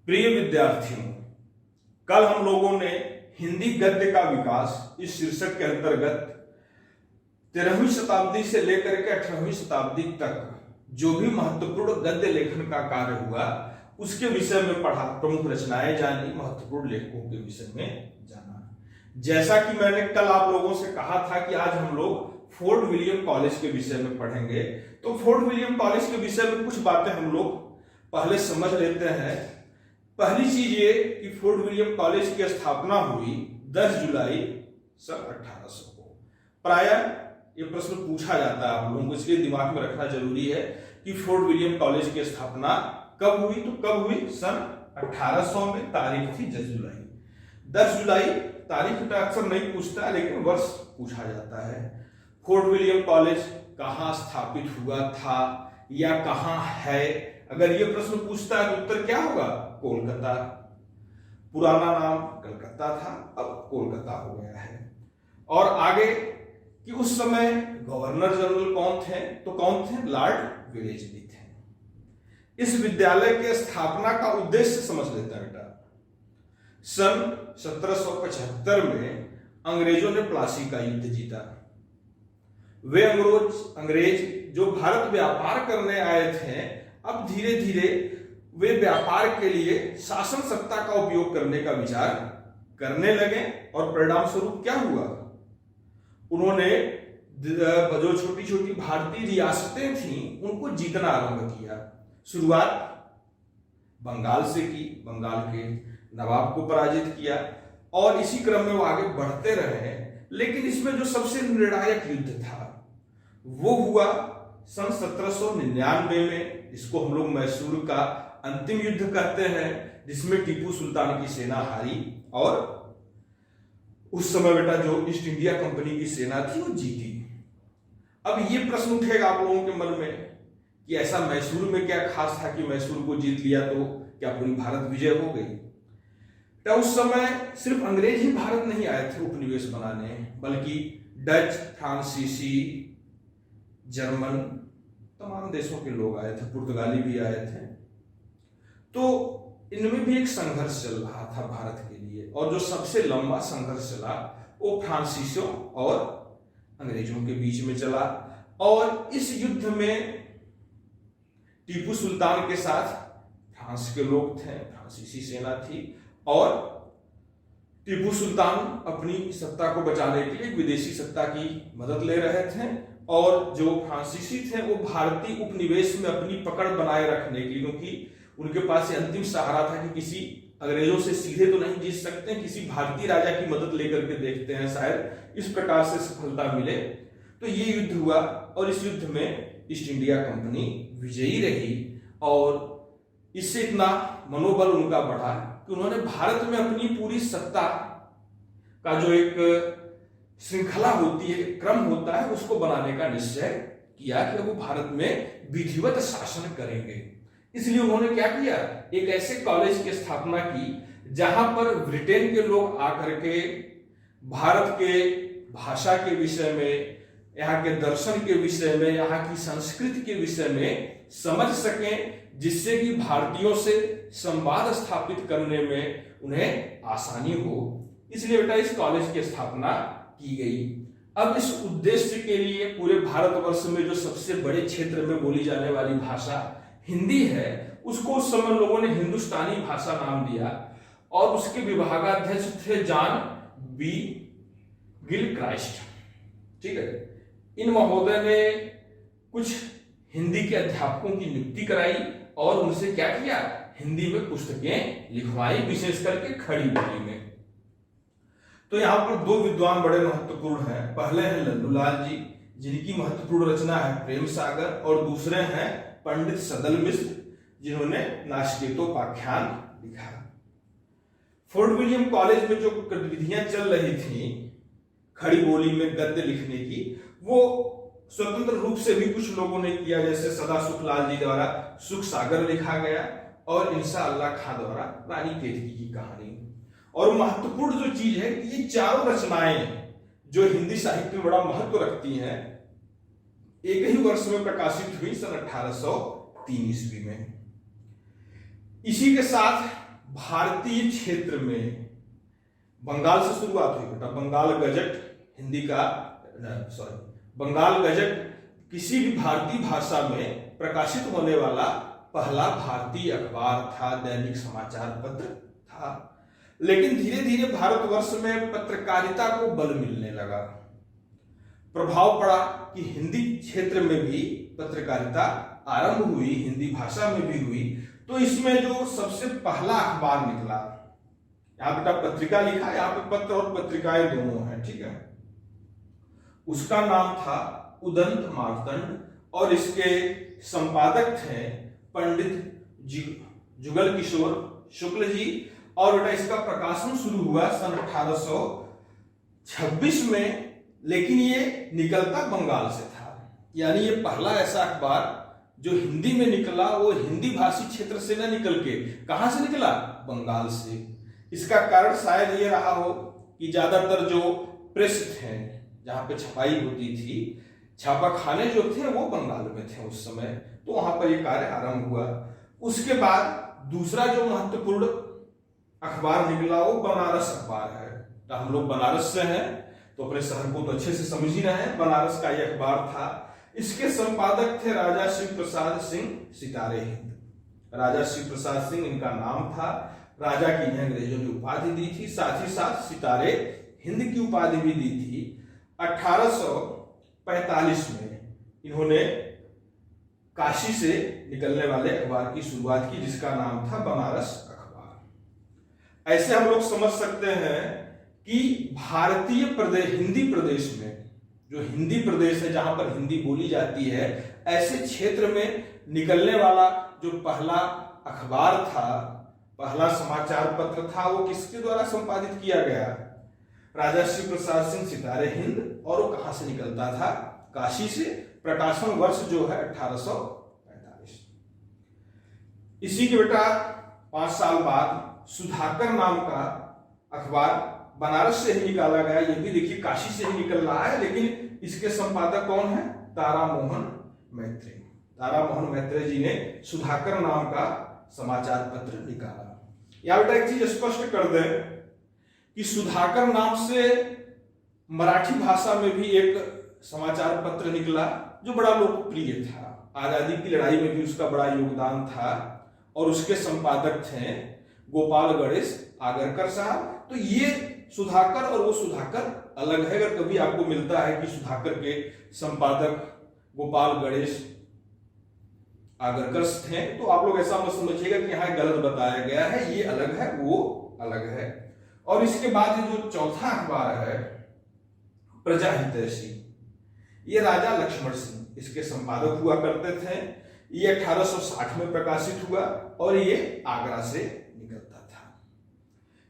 प्रिय विद्यार्थियों, कल हम लोगों ने हिंदी गद्य का विकास इस शीर्षक के अंतर्गत 13वीं शताब्दी से लेकर के 18वीं शताब्दी तक जो भी महत्वपूर्ण गद्य लेखन का कार्य हुआ उसके विषय में पढ़ा। प्रमुख रचनाएं जानी, महत्वपूर्ण लेखकों के विषय में जाना। जैसा कि मैंने कल आप लोगों से कहा था कि आज हम लोग फोर्ट विलियम कॉलेज के विषय में पढ़ेंगे, तो फोर्ट विलियम कॉलेज के विषय में कुछ बातें हम लोग पहले समझ लेते हैं। पहली चीज ये कि फोर्ट विलियम कॉलेज की स्थापना हुई 10 जुलाई सन 1800 को। प्रायः ये प्रश्न पूछा जाता है आप लोगों को, इसलिए दिमाग में रखना जरूरी है कि फोर्ट विलियम कॉलेज की स्थापना कब हुई। तो कब हुई? सन 1800 में। तारीख थी 10 जुलाई। 10 जुलाई तारीख का अक्सर नहीं पूछता लेकिन वर्ष पूछा जाता है। फोर्ट विलियम कॉलेज कहाँ स्थापित हुआ था या कहाँ है, अगर ये प्रश्न पूछता है तो उत्तर क्या होगा? कोलकाता। पुराना नाम कलकत्ता था, अब कोलकाता हो गया है। और आगे कि उस समय गवर्नर जनरल कौन थे? तो कौन थे? लॉर्ड वेलेस्ली थे। इस विद्यालय के स्थापना का उद्देश्य समझ लेते हैं बेटा। सन 1775 में अंग्रेजों ने प्लासी का युद्ध जीता। वे अंग्रेज जो भारत व्यापार करने आए थे, अब धीरे धीरे वे व्यापार के लिए शासन सत्ता का उपयोग करने का विचार करने लगे और परिणाम स्वरूप क्या हुआ? उन्होंने जो छोटी छोटी भारतीय रियासतें थीं उनको जीतना आरंभ किया। शुरुआत बंगाल से की, बंगाल के नवाब को पराजित किया और इसी क्रम में वो आगे बढ़ते रहे। लेकिन इसमें जो सबसे निर्णायक युद्ध था वो हुआ सन 1799 में, जिसको हम लोग मैसूर का अंतिम युद्ध कहते हैं, जिसमें टीपू सुल्तान की सेना हारी और उस समय बेटा जो ईस्ट इंडिया कंपनी की सेना थी वो जीती। अब ये प्रश्न उठेगा आप लोगों के मन में कि ऐसा मैसूर में क्या खास था कि मैसूर को जीत लिया तो क्या पूरी भारत विजय हो गई? तो उस समय सिर्फ अंग्रेज ही भारत नहीं आए थे उपनिवेश बनाने, बल्कि डच, फ्रांसीसी, जर्मन तमाम देशों के लोग आए थे, पुर्तगाली भी आए थे। तो इनमें भी एक संघर्ष चल रहा था भारत के लिए, और जो सबसे लंबा संघर्ष चला वो फ्रांसीसियों और अंग्रेजों के बीच में चला। और इस युद्ध में टीपू सुल्तान के साथ फ्रांस के लोग थे, फ्रांसीसी सेना थी, और टीपू सुल्तान अपनी सत्ता को बचाने के लिए विदेशी सत्ता की मदद ले रहे थे, और जो फ्रांसीसी थे वो भारतीय उपनिवेश में अपनी पकड़ बनाए रखने की, क्योंकि उनके पास ये अंतिम सहारा था कि किसी अंग्रेजों से सीधे तो नहीं जीत सकते, किसी भारतीय राजा की मदद लेकर के देखते हैं, शायद इस प्रकार से सफलता मिले। तो ये युद्ध हुआ और इस युद्ध में ईस्ट इंडिया कंपनी विजयी रही, और इससे इतना मनोबल उनका बढ़ा कि उन्होंने भारत में अपनी पूरी सत्ता का जो एक श्रृंखला होती है, क्रम होता है, उसको बनाने का निश्चय किया कि वो भारत में विधिवत शासन करेंगे। इसलिए उन्होंने क्या किया? एक ऐसे कॉलेज की स्थापना की जहां पर ब्रिटेन के लोग आकर के भारत के भाषा के विषय में, यहाँ के दर्शन के विषय में, यहाँ की संस्कृति के विषय में समझ सकें, जिससे कि भारतीयों से संवाद स्थापित करने में उन्हें आसानी हो। इसलिए बेटा इस कॉलेज की स्थापना की गई। अब इस उद्देश्य के लिए पूरे भारतवर्ष में जो सबसे बड़े क्षेत्र में बोली जाने वाली भाषा हिंदी है, उसको उस समय लोगों ने हिंदुस्तानी भाषा नाम दिया, और उसके विभागाध्यक्ष थे जॉन बी गिलक्राइस्ट। ठीक है, इन महोदय ने कुछ हिंदी के अध्यापकों की नियुक्ति कराई और उनसे क्या किया? हिंदी में पुस्तकें लिखवाई, विशेष करके खड़ी बोली में। तो यहाँ पर दो विद्वान बड़े महत्वपूर्ण हैं। पहले हैं लल्लूलाल जी, जिनकी महत्वपूर्ण रचना है प्रेम सागर, और दूसरे हैं पंडित सदल मिश्र, जिन्होंने नाचिकेतोपाख्यान लिखा। फोर्ट विलियम कॉलेज में जो गतिविधियां चल रही थी खड़ी बोली में गद्य लिखने की, वो स्वतंत्र रूप से भी कुछ लोगों ने किया, जैसे सदा सुखलाल जी द्वारा सुख सागर लिखा गया और इंशा अल्लाह खां द्वारा रानी केतकी की कहानी। और महत्वपूर्ण जो चीज है कि ये चारों रचनाएं जो हिंदी साहित्य में बड़ा महत्व रखती हैं, एक ही वर्ष में प्रकाशित हुई, सन 1803 ईस्वी में। इसी के साथ भारतीय क्षेत्र में बंगाल से शुरुआत हुई बेटा। बंगाल गजट हिंदी का, बंगाल गजट किसी भी भारतीय भाषा में प्रकाशित होने वाला पहला भारतीय अखबार था, दैनिक समाचार पत्र था। लेकिन धीरे धीरे भारतवर्ष में पत्रकारिता को बल मिलने लगा, प्रभाव पड़ा कि हिंदी क्षेत्र में भी पत्रकारिता आरंभ हुई, हिंदी भाषा में भी हुई। तो इसमें जो सबसे पहला अखबार निकला, यहां बेटा पत्रिका लिखा है, यहाँ पे पत्र और पत्रिकाएं दोनों हैं, ठीक है। उसका नाम था उदंत मार्तंड और इसके संपादक थे पंडित जुगल किशोर शुक्ल जी। और बेटा इसका प्रकाशन शुरू हुआ सन 1826 में, लेकिन ये निकलता बंगाल से था। यानी ये पहला ऐसा अखबार जो हिंदी में निकला वो हिंदी भाषी क्षेत्र से न निकल के कहां से निकला, बंगाल से। इसका कारण शायद ये रहा हो कि ज्यादातर जो प्रेस थे जहां पे छपाई होती थी, छापाखाने जो थे वो बंगाल में थे उस समय, तो वहां पर ये कार्य आरंभ हुआ। उसके बाद दूसरा जो महत्वपूर्ण अखबार निकला वो बनारस अखबार है। तो हम लोग बनारस से हैं तो अपने शहर को तो अच्छे से समझ ही रहे हैं। बनारस का यह अखबार था, इसके संपादक थे राजा शिव प्रसाद सिंह सितारे हिंद। राजा शिव प्रसाद सिंह इनका नाम था। राजा की इन्हें अंग्रेजों ने उपाधि दी थी, साथ ही साथ सितारे हिंद की उपाधि भी दी थी। 1845 में इन्होंने काशी से निकलने वाले अखबार की शुरुआत की, जिसका नाम था बनारस अखबार। ऐसे हम लोग समझ सकते हैं कि भारतीय प्रदेश, हिंदी प्रदेश में, जो हिंदी प्रदेश है जहां पर हिंदी बोली जाती है, ऐसे क्षेत्र में निकलने वाला जो पहला अखबार था, पहला समाचार पत्र था, वो किसके द्वारा संपादित किया गया, राजा शिव प्रसाद सिंह सितारे हिंद। और वो कहां से निकलता था, काशी से। प्रकाशन वर्ष जो है 1845। इसी के बेटा 5 साल बाद सुधाकर नाम का अखबार बनारस से ही निकाला गया। ये भी देखिए काशी से ही निकल रहा है, लेकिन इसके संपादक कौन है, तारामोहन मैत्रे। तारामोहन मैत्रे जी ने सुधाकर नाम का समाचार पत्र निकाला। यहां बेटा एक चीज स्पष्ट कर दें कि सुधाकर नाम से मराठी भाषा में भी एक समाचार पत्र निकला जो बड़ा लोकप्रिय था। आजादी की लड़ाई में भी उसका बड़ा योगदान था और उसके संपादक थे गोपाल गणेश आगरकर साहब। तो ये सुधाकर और वो सुधाकर अलग है। अगर कभी आपको मिलता है कि सुधाकर के संपादक गोपाल गणेश आगरकर थे, तो आप लोग ऐसा मत समझिएगा कि यहाँ गलत बताया गया है, ये अलग है वो अलग है। और इसके बाद जो चौथा अखबार है प्रजाहितैषी, ये राजा लक्ष्मण सिंह इसके संपादक हुआ करते थे। ये 1860 में प्रकाशित हुआ और ये आगरा से निकलता था।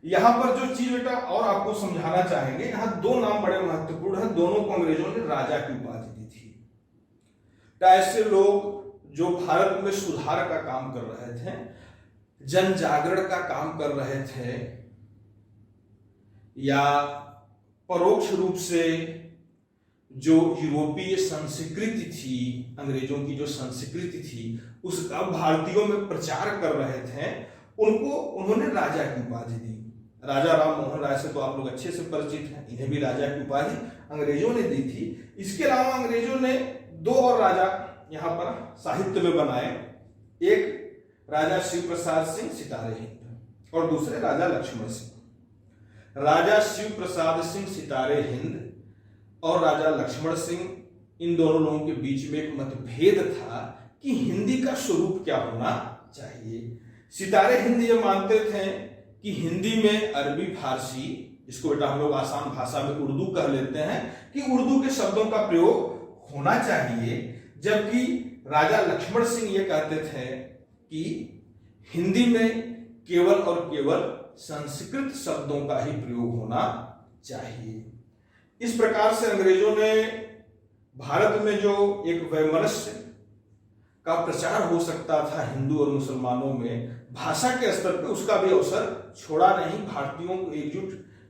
यहां पर जो चीज बेटा और आपको समझाना चाहेंगे, यहां 2 नाम बड़े महत्वपूर्ण हैं। दोनों को अंग्रेजों ने राजा की उपाधि दी थी। तो ऐसे लोग जो भारत में सुधार का काम कर रहे थे, जन जागरण का काम कर रहे थे, या परोक्ष रूप से जो यूरोपीय संस्कृति थी, अंग्रेजों की जो संस्कृति थी, उसका भारतीयों में प्रचार कर रहे थे, उनको उन्होंने राजा की उपाधि दी। राजा राम मोहन राय से तो आप लोग अच्छे से परिचित हैं, इन्हें भी राजा की उपाधि अंग्रेजों ने दी थी। इसके अलावा अंग्रेजों ने 2 और राजा यहां पर साहित्य में बनाए। एक राजा शिव प्रसाद सिंह सितारे हिंद और दूसरे राजा लक्ष्मण सिंह। राजा शिव प्रसाद सिंह सितारे हिंद और राजा लक्ष्मण सिंह, इन दोनों लोगों के बीच में एक मतभेद था कि हिंदी का स्वरूप क्या होना चाहिए। सितारे हिंद ये मानते थे कि हिंदी में अरबी फारसी, इसको बेटा हम लोग आसान भाषा में उर्दू कह लेते हैं, कि उर्दू के शब्दों का प्रयोग होना चाहिए। जबकि राजा लक्ष्मण सिंह ये कहते थे कि हिंदी में केवल और केवल संस्कृत शब्दों का ही प्रयोग होना चाहिए। इस प्रकार से अंग्रेजों ने भारत में जो एक वैमनस्य का प्रचार हो सकता था हिंदू और मुसलमानों में भाषा के स्तर पर, उसका भी अवसर छोड़ा नहीं। भारतीयों को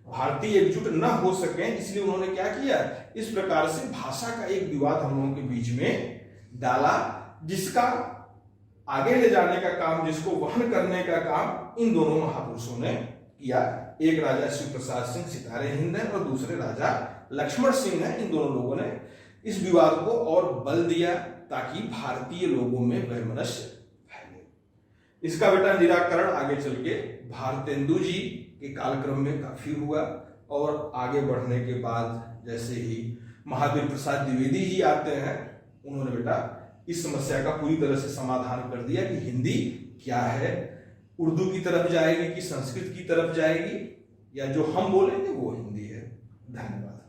भारतीय एकजुट न हो सके, इसलिए उन्होंने क्या किया, इस प्रकार से भाषा का एक विवाद हम लोगों के बीच में डाला, जिसका आगे ले जाने का काम, जिसको वहन करने का काम इन दोनों महापुरुषों ने किया। एक राजा शिव प्रसाद सिंह सितारे हिंद है और दूसरे राजा लक्ष्मण सिंह है। इन दोनों लोगों ने इस विवाद को और बल दिया ताकि भारतीय लोगों में वैमनस्य फैले। इसका बेटा निराकरण आगे चल के भारतेंदु जी के कालक्रम में काफी हुआ और आगे बढ़ने के बाद जैसे ही महावीर प्रसाद द्विवेदी जी आते हैं, उन्होंने बेटा इस समस्या का पूरी तरह से समाधान कर दिया कि हिंदी क्या है, उर्दू की तरफ जाएगी कि संस्कृत की तरफ जाएगी, या जो हम बोलेंगे वो हिंदी है। धन्यवाद।